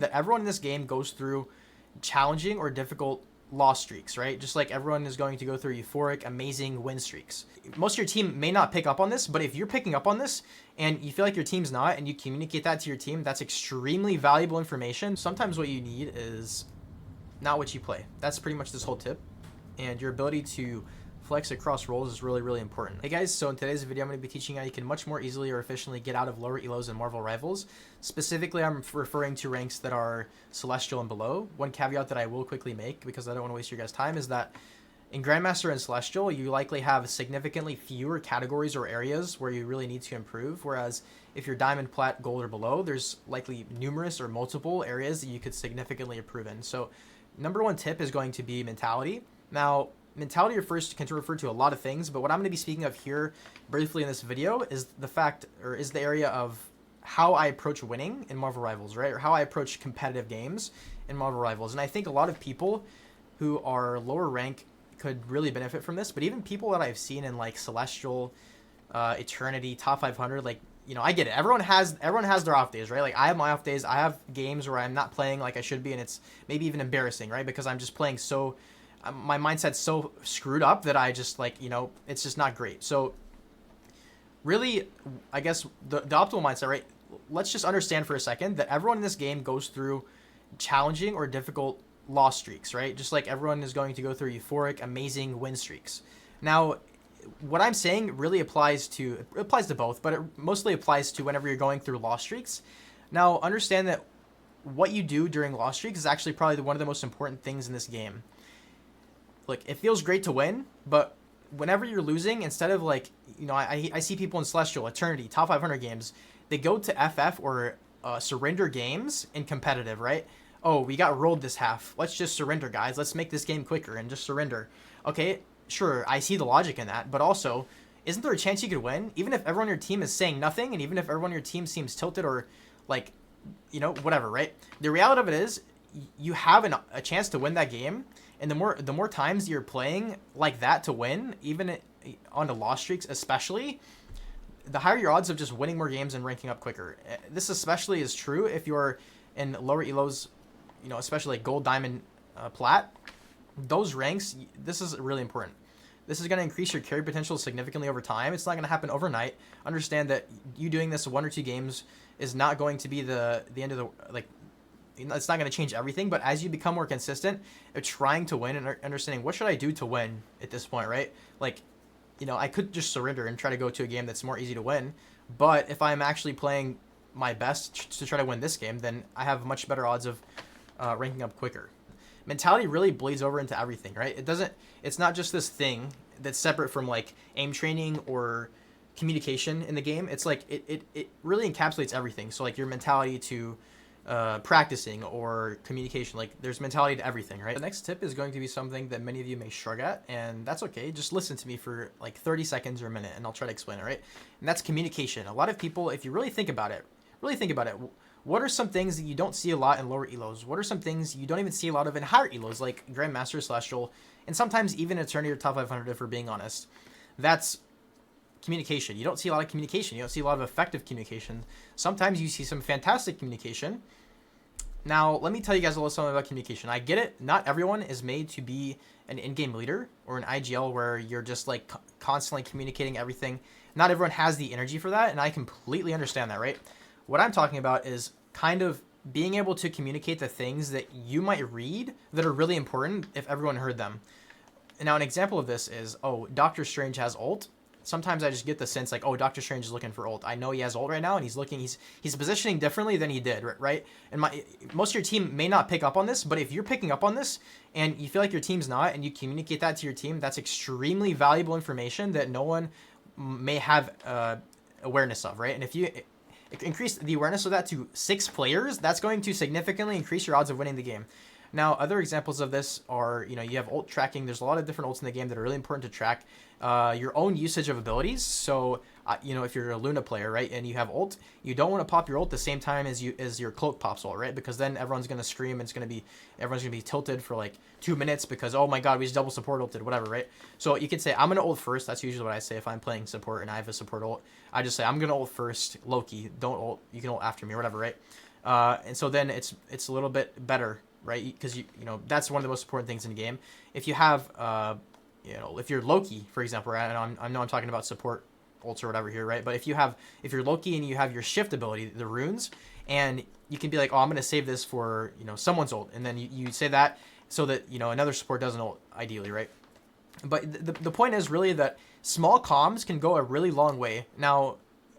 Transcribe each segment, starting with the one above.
that everyone in this game goes through challenging or difficult loss streaks, right? Just like everyone is going to go through euphoric, amazing win streaks. Most of your team may not pick up on this, but if you're picking up on this and you feel like your team's not, and you communicate that to your team, that's extremely valuable information. Sometimes what you need is not what you play. That's pretty much this whole tip. And your ability to flex across roles is really, really important. Hey guys, so in today's video, I'm going to be teaching how you can much more easily or efficiently get out of lower elos in Marvel Rivals. Specifically, I'm referring to ranks that are Celestial and below. One caveat that I will quickly make, because I don't want to waste your guys' time, is that in Grandmaster and Celestial, you likely have significantly fewer categories or areas where you really need to improve, whereas if you're Diamond, Plat, Gold, or below, there's likely numerous or multiple areas that you could significantly improve in. So number one tip is going to be mentality. Now, mentality can refer to a lot of things, but what I'm going to be speaking of here briefly in this video is the area of how I approach winning in Marvel Rivals, right? Or how I approach competitive games in Marvel Rivals. And I think a lot of people who are lower rank could really benefit from this, but even people that I've seen in like Celestial, Eternity, Top 500, like, you know, I get it. Everyone has their off days, right? Like, I have my off days. I have games where I'm not playing like I should be, and it's maybe even embarrassing, right? Because I'm just playing so... my mindset's so screwed up that I just, like, you know, it's just not great. So really, I guess the optimal mindset, right? Let's just understand for a second that everyone in this game goes through challenging or difficult loss streaks, right? Just like everyone is going to go through euphoric, amazing win streaks. Now, what I'm saying really applies to both, but it mostly applies to whenever you're going through loss streaks. Now, understand that what you do during loss streaks is actually probably one of the most important things in this game. Like, it feels great to win, but whenever you're losing, instead of, like, you know, I see people in Celestial, Eternity, Top 500 games, they go to FF or surrender games in competitive, right? Oh, we got rolled this half. Let's just surrender, guys. Let's make this game quicker and just surrender. Okay, sure, I see the logic in that, but also, isn't there a chance you could win? Even if everyone on your team is saying nothing, and even if everyone on your team seems tilted or, like, you know, whatever, right? The reality of it is, you have a chance to win that game, and the more times you're playing like that to win, even on the loss streaks especially, the higher your odds of just winning more games and ranking up quicker. This especially is true if you're in lower elos, you know, especially like Gold, Diamond, Plat. Those ranks, this is really important. This is going to increase your carry potential significantly over time. It's not going to happen overnight. Understand that you doing this 1 or 2 games is not going to be the end of the, like, it's not going to change everything, but as you become more consistent at trying to win and understanding what should I do to win at this point, right? Like, you know, I could just surrender and try to go to a game that's more easy to win, but if I'm actually playing my best to try to win this game, then I have much better odds of ranking up quicker. Mentality really bleeds over into everything, right? It's not just this thing that's separate from, like, aim training or communication in the game. It's like it really encapsulates everything. So, like, your mentality to practicing or communication, like, there's mentality to everything, right? The next tip is going to be something that many of you may shrug at, and that's okay. Just listen to me for like 30 seconds or a minute and I'll try to explain it, right? And that's communication. A lot of people, if you really think about it, what are some things that you don't see a lot in lower elos? What are some things you don't even see a lot of in higher elos, like Grandmaster, Celestial, and sometimes even Eternity or Top 500, if we're being honest? That's communication. You don't see a lot of communication. You don't see a lot of effective communication. Sometimes you see some fantastic communication. Now, let me tell you guys a little something about communication. I get it. Not everyone is made to be an in-game leader or an IGL where you're just, like, constantly communicating everything. Not everyone has the energy for that, and I completely understand that, right? What I'm talking about is kind of being able to communicate the things that you might read that are really important if everyone heard them. And now, an example of this is, oh, Doctor Strange has ult. Sometimes I just get the sense, like, oh, Doctor Strange is looking for ult. I know he has ult right now, and he's positioning differently than he did, right? And most of your team may not pick up on this, but if you're picking up on this and you feel like your team's not, and you communicate that to your team, that's extremely valuable information that no one may have awareness of, right? And if you increase the awareness of that to 6 players, that's going to significantly increase your odds of winning the game. Now, other examples of this are, you know, you have ult tracking. There's a lot of different ults in the game that are really important to track. Your own usage of abilities. So, you know, if you're a Luna player, right, and you have ult, you don't want to pop your ult the same time as your cloak pops ult, right? Because then everyone's going to scream and everyone's going to be tilted for like 2 minutes because, oh my god, we just double support ulted, whatever, right? So you can say, I'm going to ult first. That's usually what I say if I'm playing support and I have a support ult. I just say, I'm going to ult first, Loki. Don't ult. You can ult after me or whatever, right? And so then it's a little bit better, right? Because you know that's one of the most important things in the game. If you have you know, if you're Loki, for example, right? And I know I'm talking about support ults or whatever here, right? But if you're Loki and you have your shift ability, the runes, and you can be like, oh, I'm gonna save this for, you know, someone's ult, and then you say that so that, you know, another support doesn't ult, ideally, right? But the point is really that small comms can go a really long way. Now,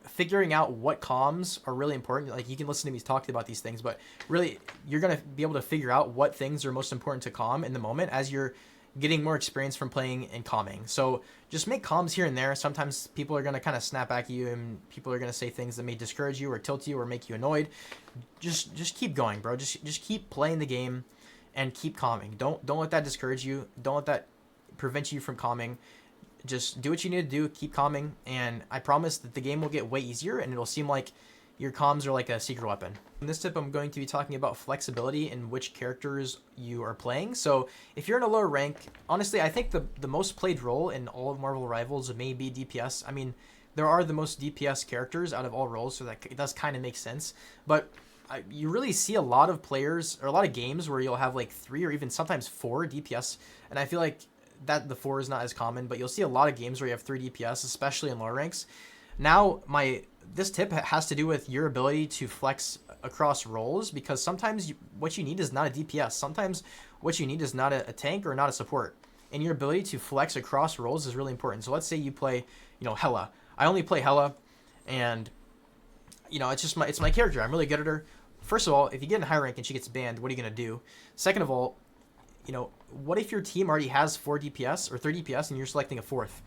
figuring out what comms are really important, like you can listen to me talk about these things, but really you're going to be able to figure out what things are most important to comm in the moment as you're getting more experience from playing and calming. So just make comms here and there. Sometimes people are going to kind of snap back at you, and people are going to say things that may discourage you or tilt you or make you annoyed. Just keep going, bro. Just keep playing the game and keep calming. Don't let that discourage you. Don't let that prevent you from calming. Just do what you need to do, keep calming, and I promise that the game will get way easier and it'll seem like your comms are like a secret weapon. In this tip, I'm going to be talking about flexibility in which characters you are playing. So if you're in a lower rank, honestly, I think the most played role in all of Marvel Rivals may be DPS. I mean, there are the most DPS characters out of all roles, so that it does kind of make sense. But you really see a lot of players, or a lot of games where you'll have like 3 or even sometimes 4 DPS, and I feel like that the 4 is not as common, but you'll see a lot of games where you have 3 DPS, especially in lower ranks. Now, this tip has to do with your ability to flex across roles, because sometimes what you need is not a DPS. Sometimes what you need is not a tank or not a support. And your ability to flex across roles is really important. So let's say you play, you know, Hela. I only play Hela, and you know, it's my character. I'm really good at her. First of all, if you get in high rank and she gets banned, what are you gonna do? Second of all, you know, what if your team already has 4 DPS or 3 DPS and you're selecting a 4th?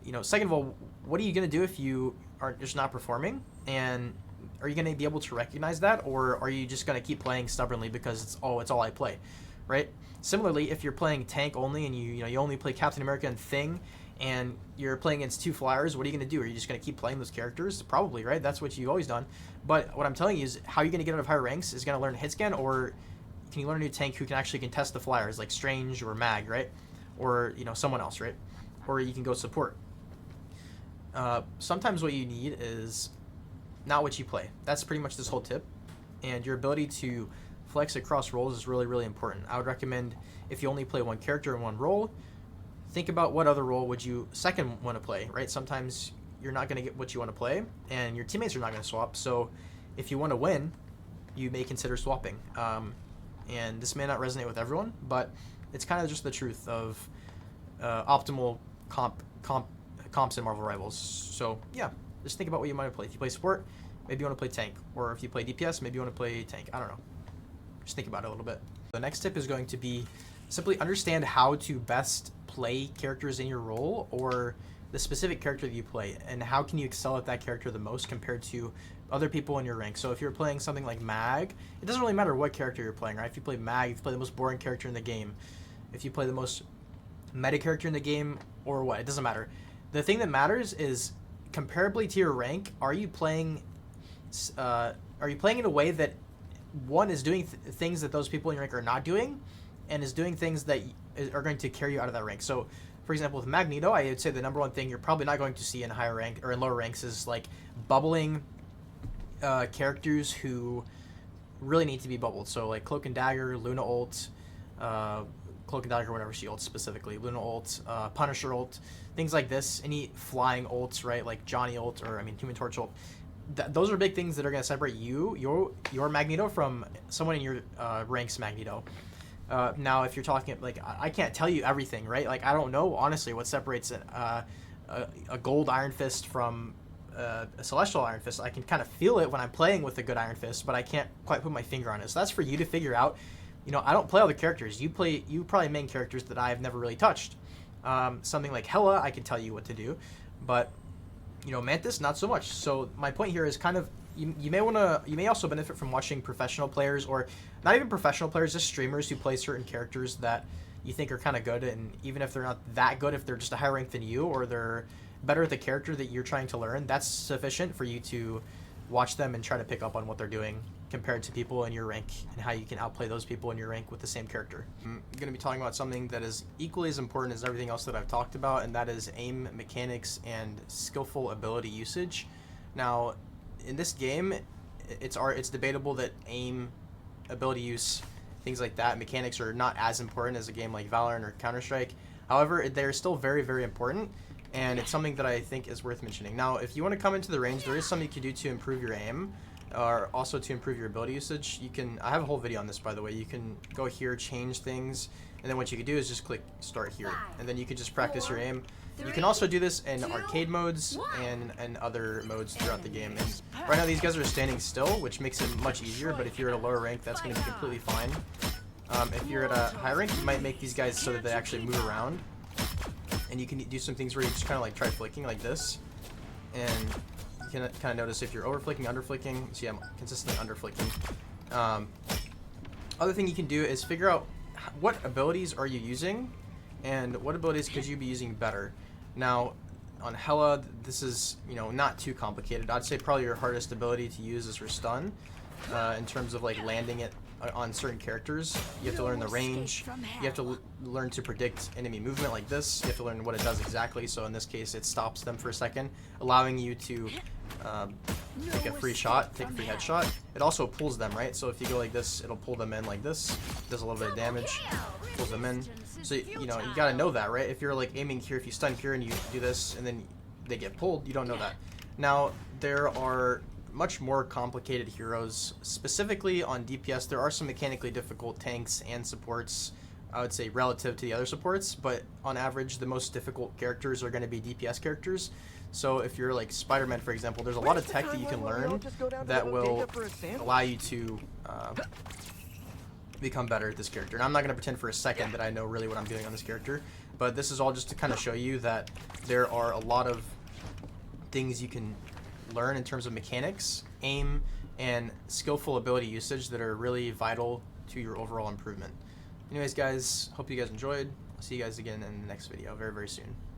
You know, second of all, what are you going to do if you are just not performing? And are you going to be able to recognize that? Or are you just going to keep playing stubbornly because it's all I play, right? Similarly, if you're playing tank only and you only play Captain America and Thing, and you're playing against 2 flyers, what are you going to do? Are you just going to keep playing those characters? Probably, right? That's what you've always done. But what I'm telling you is how you're going to get out of higher ranks is going to learn hit scan, or can you learn a new tank who can actually contest the flyers, like Strange or Mag, right? Or, you know, someone else, right? Or you can go support. Sometimes what you need is not what you play. That's pretty much this whole tip. And your ability to flex across roles is really, really important. I would recommend, if you only play one character in one role, think about what other role would you second want to play, right? Sometimes you're not going to get what you want to play, and your teammates are not going to swap. So if you want to win, you may consider swapping. And this may not resonate with everyone, but it's kind of just the truth of optimal comps in Marvel Rivals. So yeah, just think about what you might play. If you play support, maybe you want to play tank, or if you play DPS, maybe you want to play tank. I don't know. Just think about it a little bit. The next tip is going to be simply understand how to best play characters in your role, or the specific character that you play, and how can you excel at that character the most compared to other people in your rank. So if you're playing something like Mag, it doesn't really matter what character you're playing, right? If you play Mag, if you play the most boring character in the game, if you play the most meta character in the game, or what, it doesn't matter. The thing that matters is, comparably to your rank, are you playing in a way that, one, is doing things that those people in your rank are not doing, and is doing things that are going to carry you out of that rank. So for example, with Magneto, I would say the number one thing you're probably not going to see in higher rank or in lower ranks is like bubbling characters who really need to be bubbled. So like Cloak and Dagger, Luna ult, Cloak and Dagger whenever she ults specifically, Luna ult, Punisher ult, things like this. Any flying ults, right? Like Johnny ult, or I mean Human Torch ult. Those are big things that are going to separate your Magneto from someone in your ranks Magneto. Now, if you're talking, like, I can't tell you everything, right? Like, I don't know, honestly, what separates a gold Iron Fist from a Celestial Iron Fist. I can kind of feel it when I'm playing with a good Iron Fist, but I can't quite put my finger on it. So that's for you to figure out. You know, I don't play all the characters. You probably main characters that I've never really touched. Something like Hela, I can tell you what to do, but, you know, Mantis, not so much. So my point here is kind of, you may also benefit from watching professional players, or not even professional players, just streamers who play certain characters that you think are kind of good, and even if they're not that good, if they're just a higher rank than you, or they're better at the character that you're trying to learn, that's sufficient for you to watch them and try to pick up on what they're doing compared to people in your rank, and how you can outplay those people in your rank with the same character. I'm going to be talking about something that is equally as important as everything else that I've talked about, and that is aim mechanics and skillful ability usage. Now, in this game, it's debatable that aim, ability use, things like that, mechanics are not as important as a game like Valorant or Counter-Strike. However, they're still very, very important, and it's something that I think is worth mentioning. Now, if you want to come into the range, there is something you can do to improve your aim, or also to improve your ability usage. You can, I have a whole video on this, by the way. You can go here, change things, and then what you can do is just click start here, and then you can just practice your aim. You can also do this in arcade modes and other modes throughout the game. And right now these guys are standing still, which makes it much easier, but if you're at a lower rank, that's going to be completely fine. If you're at a high rank, you might make these guys so that they actually move around. And you can do some things where you just kind of like try flicking like this. And you can kind of notice if you're over flicking, under flicking. See, I'm consistently under flicking. Other thing you can do is figure out what abilities are you using and what abilities could you be using better. Now, on Hela, this is, you know, not too complicated. I'd say probably your hardest ability to use is her stun. In terms of like landing it on certain characters, you have to learn the range. You have to learn to predict enemy movement like this. You have to learn what it does exactly. So in this case, it stops them for a second, allowing you to take a free shot, take a free headshot. It also pulls them, right? So if you go like this, it'll pull them in like this. Does a little bit of damage, pulls them in. So you know, you gotta know that, right? If you're like aiming here, if you stun here and you do this, and then they get pulled, you don't know that. Now there are much more complicated heroes. Specifically on DPS, there are some mechanically difficult tanks and supports, I would say, relative to the other supports, but on average the most difficult characters are going to be DPS characters. So if you're like Spider-Man, for example, there's a lot of tech that you can learn that will allow you to become better at this character. And I'm not going to pretend for a second that I know really what I'm doing on this character, but this is all just to kind of show you that there are a lot of things you can learn in terms of mechanics, aim, and skillful ability usage that are really vital to your overall improvement. Anyways, guys, hope you guys enjoyed. I'll see you guys again in the next video very, very soon.